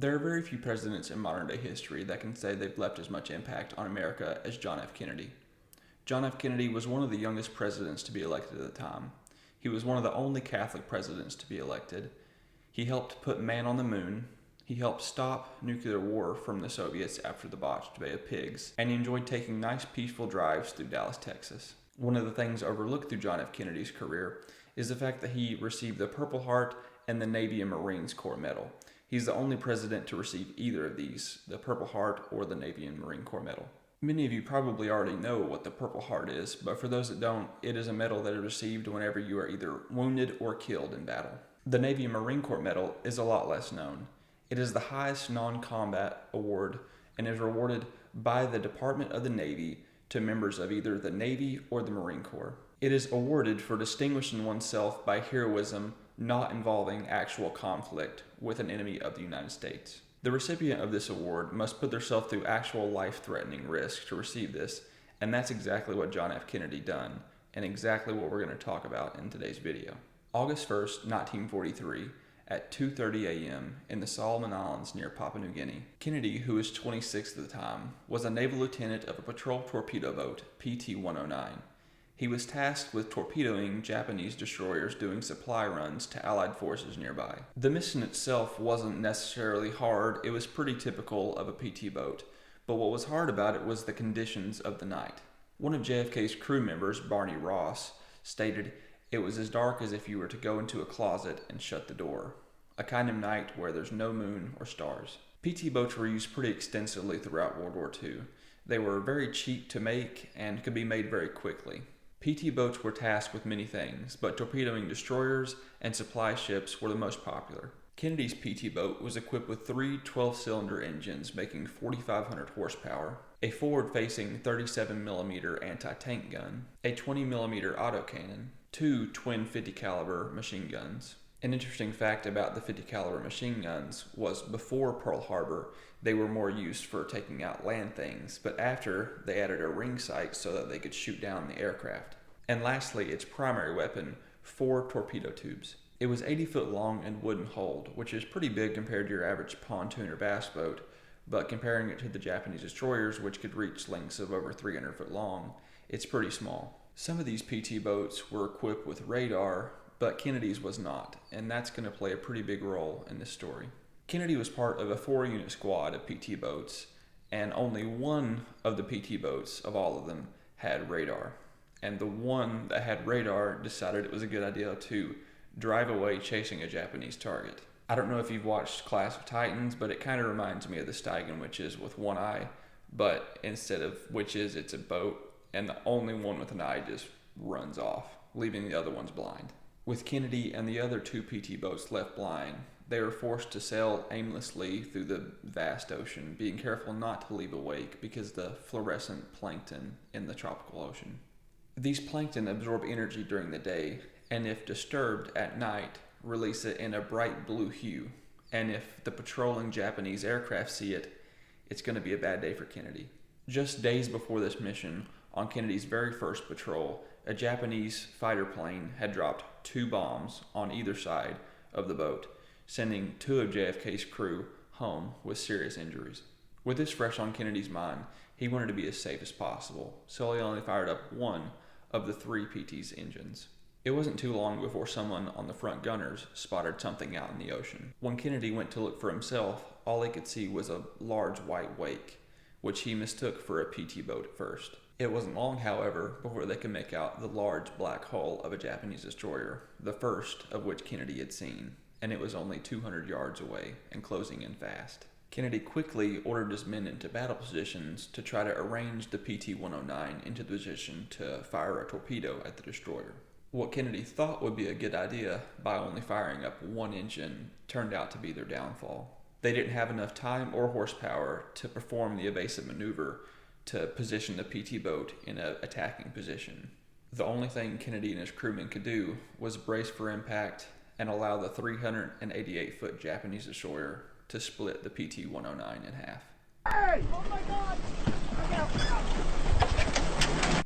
There are very few presidents in modern day history that can say they've left as much impact on America as John F. Kennedy. John F. Kennedy was one of the youngest presidents to be elected at the time. He was one of the only Catholic presidents to be elected. He helped put man on the moon. He helped stop nuclear war from the Soviets after the botched Bay of Pigs, and he enjoyed taking nice, peaceful drives through Dallas, Texas. One of the things overlooked through John F. Kennedy's career is the fact that he received the Purple Heart and the Navy and Marines Corps Medal. He's the only president to receive either of these, the Purple Heart or the Navy and Marine Corps Medal. Many of you probably already know what the Purple Heart is, but for those that don't, it is a medal that is received whenever you are either wounded or killed in battle. The Navy and Marine Corps Medal is a lot less known. It is the highest non-combat award and is awarded by the Department of the Navy to members of either the Navy or the Marine Corps. It is awarded for distinguishing oneself by heroism not involving actual conflict with an enemy of the United States. The recipient of this award must put themselves through actual life-threatening risk to receive this, and that's exactly what John F. Kennedy done, and exactly what we're going to talk about in today's video. August 1st, 1943, at 2:30 a.m. in the Solomon Islands near Papua New Guinea, Kennedy, who was 26 at the time, was a naval lieutenant of a patrol torpedo boat, PT-109. He was tasked with torpedoing Japanese destroyers doing supply runs to Allied forces nearby. The mission itself wasn't necessarily hard, it was pretty typical of a PT boat, but what was hard about it was the conditions of the night. One of JFK's crew members, Barney Ross, stated, "It was as dark as if you were to go into a closet and shut the door. A kind of night where there's no moon or stars." PT boats were used pretty extensively throughout World War II. They were very cheap to make and could be made very quickly. PT boats were tasked with many things, but torpedoing destroyers and supply ships were the most popular. Kennedy's PT boat was equipped with three 12-cylinder engines making 4,500 horsepower, a forward-facing 37mm anti-tank gun, a 20mm autocannon, two twin 50-caliber machine guns. An interesting fact about the 50-caliber machine guns was before Pearl Harbor, they were more used for taking out land things, but after, they added a ring sight so that they could shoot down the aircraft. And lastly, its primary weapon, 4 torpedo tubes. It was 80 foot long and wooden hulled, which is pretty big compared to your average pontoon or bass boat, but comparing it to the Japanese destroyers, which could reach lengths of over 300 foot long, it's pretty small. Some of these PT boats were equipped with radar, but Kennedy's was not, and that's going to play a pretty big role in this story. Kennedy was part of a 4-unit squad of PT boats, and only one of the PT boats, of all of them, had radar. And the one that had radar decided it was a good idea to drive away chasing a Japanese target. I don't know if you've watched Clash of Titans, but it kind of reminds me of the Steigen witches with one eye, but instead of witches, it's a boat, and the only one with an eye just runs off, leaving the other ones blind. With Kennedy and the other 2 PT boats left blind, they were forced to sail aimlessly through the vast ocean, being careful not to leave a wake because of the fluorescent plankton in the tropical ocean. These plankton absorb energy during the day, and if disturbed at night, release it in a bright blue hue. And if the patrolling Japanese aircraft see it, it's going to be a bad day for Kennedy. Just days before this mission, on Kennedy's very first patrol, a Japanese fighter plane had dropped 2 bombs on either side of the boat, sending 2 of JFK's crew home with serious injuries. With this fresh on Kennedy's mind, he wanted to be as safe as possible, so he only fired up 1 of the 3 PT's engines. It wasn't too long before someone on the front gunners spotted something out in the ocean. When Kennedy went to look for himself, all he could see was a large white wake, which he mistook for a PT boat at first. It wasn't long, however, before they could make out the large black hull of a Japanese destroyer, the first of which Kennedy had seen, and it was only 200 yards away and closing in fast. Kennedy quickly ordered his men into battle positions to try to arrange the PT-109 into the position to fire a torpedo at the destroyer. What Kennedy thought would be a good idea by only firing up 1 engine turned out to be their downfall. They didn't have enough time or horsepower to perform the evasive maneuver to position the PT boat in an attacking position. The only thing Kennedy and his crewmen could do was brace for impact and allow the 388-foot Japanese destroyer to split the PT-109 in half. Hey! Oh my God!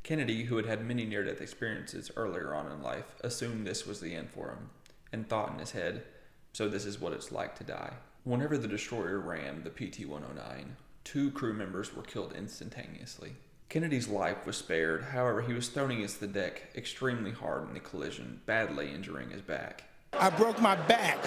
Kennedy, who had had many near-death experiences earlier on in life, assumed this was the end for him, and thought in his head, so this is what it's like to die. Whenever the destroyer rammed the PT-109, 2 crew members were killed instantaneously. Kennedy's life was spared, however, he was thrown against the deck extremely hard in the collision, badly injuring his back. I broke my back.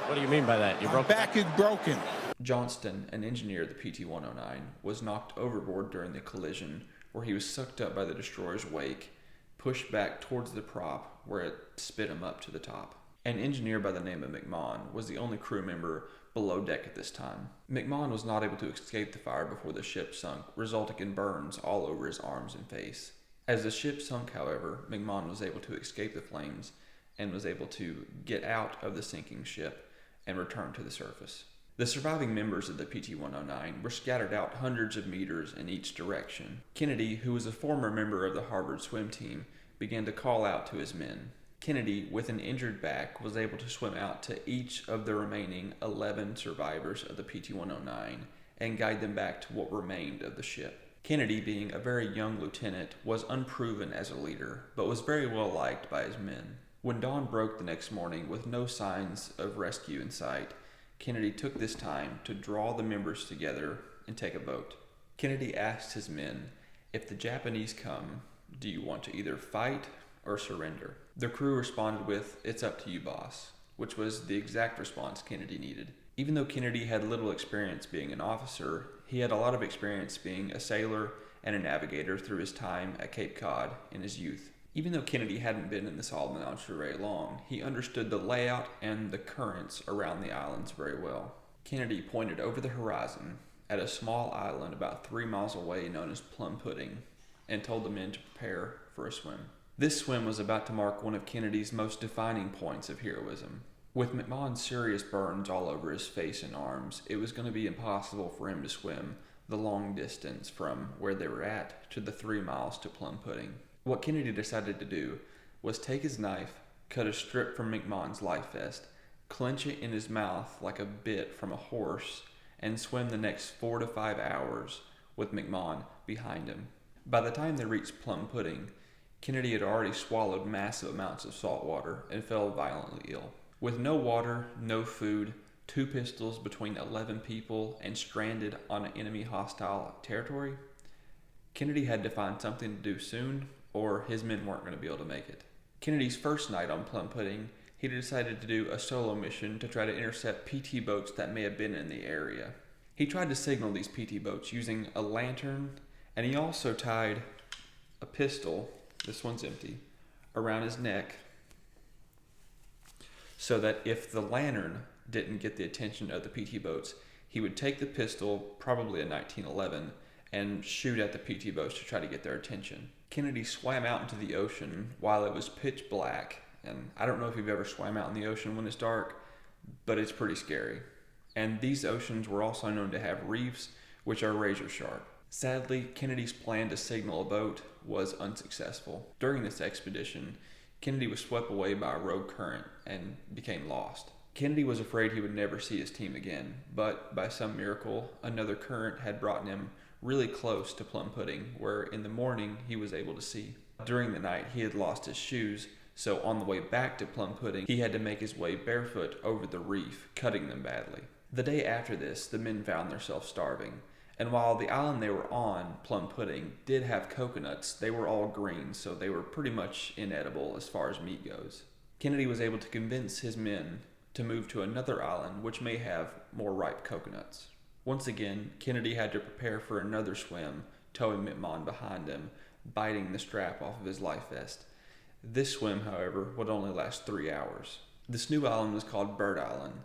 What do you mean by that? My back is broken. Johnston, an engineer of the PT-109, was knocked overboard during the collision, where he was sucked up by the destroyer's wake, pushed back towards the prop, where it spit him up to the top. An engineer by the name of McMahon was the only crew member below deck at this time. McMahon was not able to escape the fire before the ship sunk, resulting in burns all over his arms and face. As the ship sunk, however, McMahon was able to escape the flames and was able to get out of the sinking ship and return to the surface. The surviving members of the PT-109 were scattered out hundreds of meters in each direction. Kennedy, who was a former member of the Harvard swim team, began to call out to his men. Kennedy, with an injured back, was able to swim out to each of the remaining 11 survivors of the PT-109 and guide them back to what remained of the ship. Kennedy, being a very young lieutenant, was unproven as a leader, but was very well liked by his men. When dawn broke the next morning with no signs of rescue in sight, Kennedy took this time to draw the members together and take a vote. Kennedy asked his men, "If the Japanese come, do you want to either fight or surrender?" The crew responded with, "It's up to you, boss," which was the exact response Kennedy needed. Even though Kennedy had little experience being an officer, he had a lot of experience being a sailor and a navigator through his time at Cape Cod in his youth. Even though Kennedy hadn't been in the Solomon Islands for very long, he understood the layout and the currents around the islands very well. Kennedy pointed over the horizon at a small island about 3 miles away known as Plum Pudding and told the men to prepare for a swim. This swim was about to mark one of Kennedy's most defining points of heroism. With McMahon's serious burns all over his face and arms, it was going to be impossible for him to swim the long distance from where they were at to the 3 miles to Plum Pudding. What Kennedy decided to do was take his knife, cut a strip from McMahon's life vest, clench it in his mouth like a bit from a horse, and swim the next 4 to 5 hours with McMahon behind him. By the time they reached Plum Pudding, Kennedy had already swallowed massive amounts of salt water and fell violently ill. With no water, no food, 2 pistols between 11 people, and stranded on enemy hostile territory, Kennedy had to find something to do soon, or his men weren't going to be able to make it. Kennedy's first night on Plum Pudding, he decided to do a solo mission to try to intercept PT boats that may have been in the area. He tried to signal these PT boats using a lantern, and he also tied a pistol, this one's empty, around his neck so that if the lantern didn't get the attention of the PT boats, he would take the pistol, probably a 1911, and shoot at the PT boats to try to get their attention. Kennedy swam out into the ocean while it was pitch black, and I don't know if you've ever swam out in the ocean when it's dark, but it's pretty scary. And these oceans were also known to have reefs, which are razor sharp. Sadly, Kennedy's plan to signal a boat was unsuccessful. During this expedition, Kennedy was swept away by a rogue current and became lost. Kennedy was afraid he would never see his team again, but by some miracle, another current had brought him really close to Plum Pudding, where in the morning he was able to see. During the night, he had lost his shoes, so on the way back to Plum Pudding, he had to make his way barefoot over the reef, cutting them badly. The day after this, the men found themselves starving, and while the island they were on, Plum Pudding, did have coconuts, they were all green, so they were pretty much inedible as far as meat goes. Kennedy was able to convince his men to move to another island which may have more ripe coconuts. Once again, Kennedy had to prepare for another swim, towing McMahon behind him, biting the strap off of his life vest. This swim, however, would only last 3 hours. This new island was called Bird Island.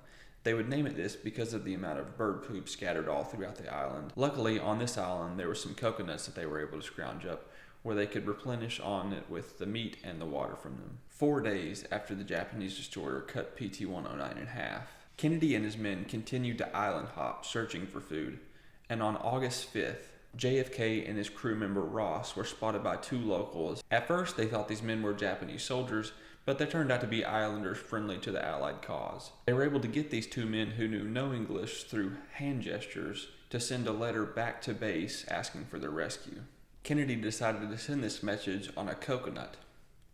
They would name it this because of the amount of bird poop scattered all throughout the island. Luckily, on this island, there were some coconuts that they were able to scrounge up, where they could replenish on it with the meat and the water from them. 4 days after the Japanese destroyer cut PT-109 in half, Kennedy and his men continued to island hop, searching for food, and on August 5th, JFK and his crew member Ross were spotted by 2 locals. At first, they thought these men were Japanese soldiers, but they turned out to be islanders friendly to the Allied cause. They were able to get these 2 men who knew no English through hand gestures to send a letter back to base asking for their rescue. Kennedy decided to send this message on a coconut.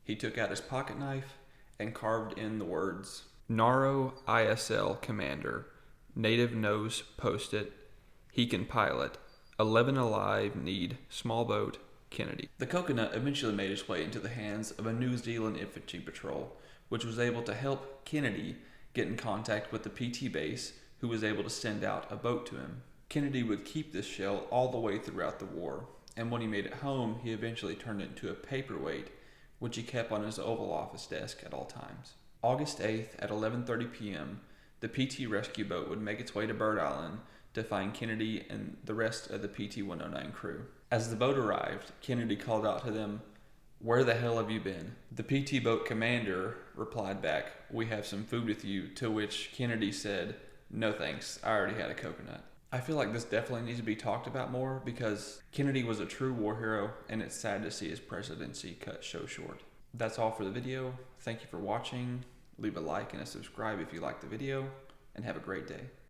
He took out his pocket knife and carved in the words, NARO ISL commander. Native knows post-it. He can pilot. 11 alive need. Small boat. Kennedy. The coconut eventually made its way into the hands of a New Zealand infantry patrol, which was able to help Kennedy get in contact with the PT base, who was able to send out a boat to him. Kennedy would keep this shell all the way throughout the war, and when he made it home, he eventually turned it into a paperweight, which he kept on his Oval Office desk at all times. August 8th at 11:30 p.m., the PT rescue boat would make its way to Bird Island to find Kennedy and the rest of the PT-109 crew. As the boat arrived, Kennedy called out to them, "Where the hell have you been?" The PT boat commander replied back, "We have some food with you," to which Kennedy said, "No thanks, I already had a coconut." I feel like this definitely needs to be talked about more because Kennedy was a true war hero, and it's sad to see his presidency cut so short. That's all for the video. Thank you for watching. Leave a like and a subscribe if you liked the video, and have a great day.